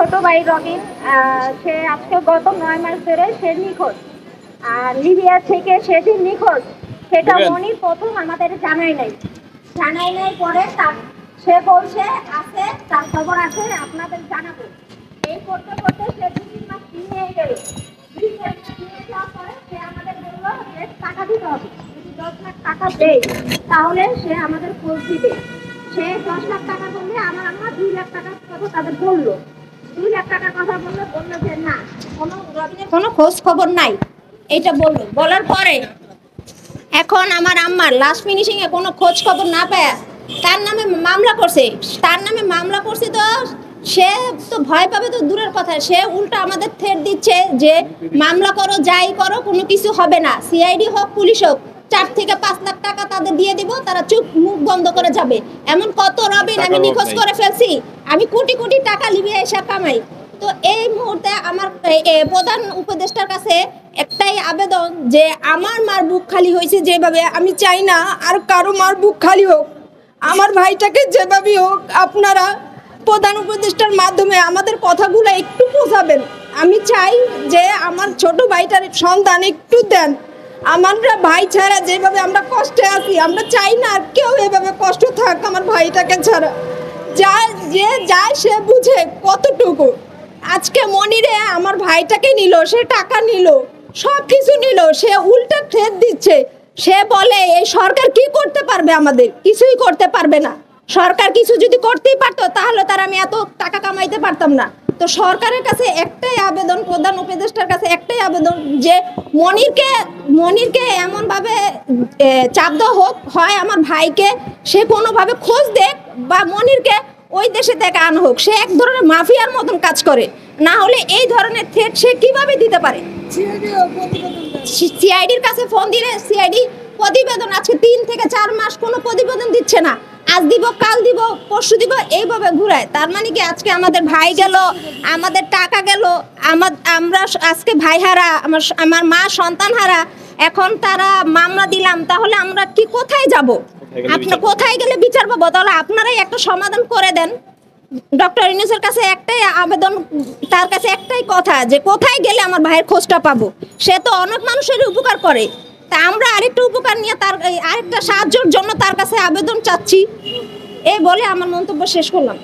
ছোট ভাই রবিন, সে আজকে গত 9 মাস ধরে সে নিখোঁজ। আর লিবিয়া থেকে সেদিন নিখোঁজ, সেটা মনির প্রথম আমাদের জানাই নাই পরে সে বলছে আছে, তার খবর আছে, আপনাদের জানাবো। এই করতে করতে সে 2 মাস নিয়ে গেল। 2 মাস নিয়ে যাওয়ার পরে সে আমাদের বললো যে টাকা দিতে হবে, যদি 10 লাখ টাকা দেয় তাহলে সে আমাদের খোঁজ দিবে। সে 10 লাখ টাকা বললে আমার আম্মা 2 লাখ টাকার কথা তাদের বললো। 2 লাখ টাকার কথা বললো যে না, কোনো খোঁজ খবর নাই, এটা বললো। বলার পরে এখন আমার আম্মার লাস্ট ফিনিশিং এ কোনো খোঁজ খবর না পায় তার নামে মামলা করছে। তো সে তো ভয় পাবে তো দূরের কথা, সে উল্টা আমাদের থ্রেট দিচ্ছে যে মামলা করো, যাই করো, কোনো কিছু হবে না। সিআইডি হোক, পুলিশ হোক, 4 থেকে 5 লাখ টাকা তাদের দিয়ে দিব, তারা চুপ মুখ বন্ধ করে যাবে। এমন কত রবিন আমি নিখোঁজ করে ফেলছি। আমি কোটি কোটি টাকা লিবিয়া এসে কামাই। তো এই মুহূর্তে আমার প্রধান উপদেষ্টার কাছে একটাই আবেদন যে আমার মার বুক খালি হয়েছে যেভাবে, আমি চাই না আর কারো মার বুক খালি হোক। আমার ভাইটাকে যেভাবেই হোক আপনারা প্রধান উপদেষ্টার মাধ্যমে আমাদের কথাগুলো একটু পৌঁছাবেন। আমি চাই যে আমার ছোট ভাইটার সন্ধান একটু দেন। আমরা ভাই ছাড়া যেভাবে আমরা কষ্টে আছি, আমরা চাই না আর কেউ এভাবে কষ্ট থাক আমার ভাইটাকে ছাড়া। যে যায় সে বুঝে কতটুকু। আজকে মনিরে আমার ভাইটাকে নিল, সে টাকা নিল, সব কিছু নিল, সে উল্টা থ্রেট দিচ্ছে। সে বলে এই সরকার কি করতে পারবে, আমাদের কিছুই করতে পারবে না। সরকার কিছু যদি করতেই পারতো তাহলে তার আমি এত টাকা কামাইতে পারতাম না। তো সরকারের কাছে একটাই আবেদন, প্রধান উপদেষ্টার কাছে একটাই আবেদন যে মনিরকে এমনভাবে চাপ দেওয়া হোক, হয় আমার ভাইকে সে কোনোভাবে খোঁজ দেখ, বা মনিরকে ওই দেশে থেকে আনা হোক। সে এক ধরনের মাফিয়ার মতন কাজ করে, না হলে এই ধরনের থ্রেট সে কিভাবে দিতে পারে? সিআইডির কাছে ফোন দিলে সিআইডি প্রতিবেদন আজকে 3 থেকে 4 মাস কোনো প্রতিবেদন দিচ্ছে না। আজ দিব, কাল দিব, পরশু দিব, এইভাবে ঘুরায়। তার মানে কি আজকে আমাদের ভাই গেল, আমাদের টাকা গেল, আমরা আজকে ভাই হারা, আমার মা সন্তান হারা। এখন তারা মামলা দিলাম, তাহলে আমরা কি কোথায় যাব? আপনি কোথায় গেলে বিচার পাবো? তাহলে আপনারাই একটা সমাধান করে দেন। ডক্টর ইউনূসের কাছে একটাই আবেদন, তার কাছে একটাই কথা যে কোথায় গেলে আমার ভাইয়ের খোঁজটা পাবো। সে তো অনেক মানুষের উপকার করে, তা আমরা আরেকটা উপকার নিয়ে তার আরেকটা সাহায্যের জন্য তার কাছে আবেদন চাচ্ছি। এই বলে আমার মন্তব্য শেষ করলাম।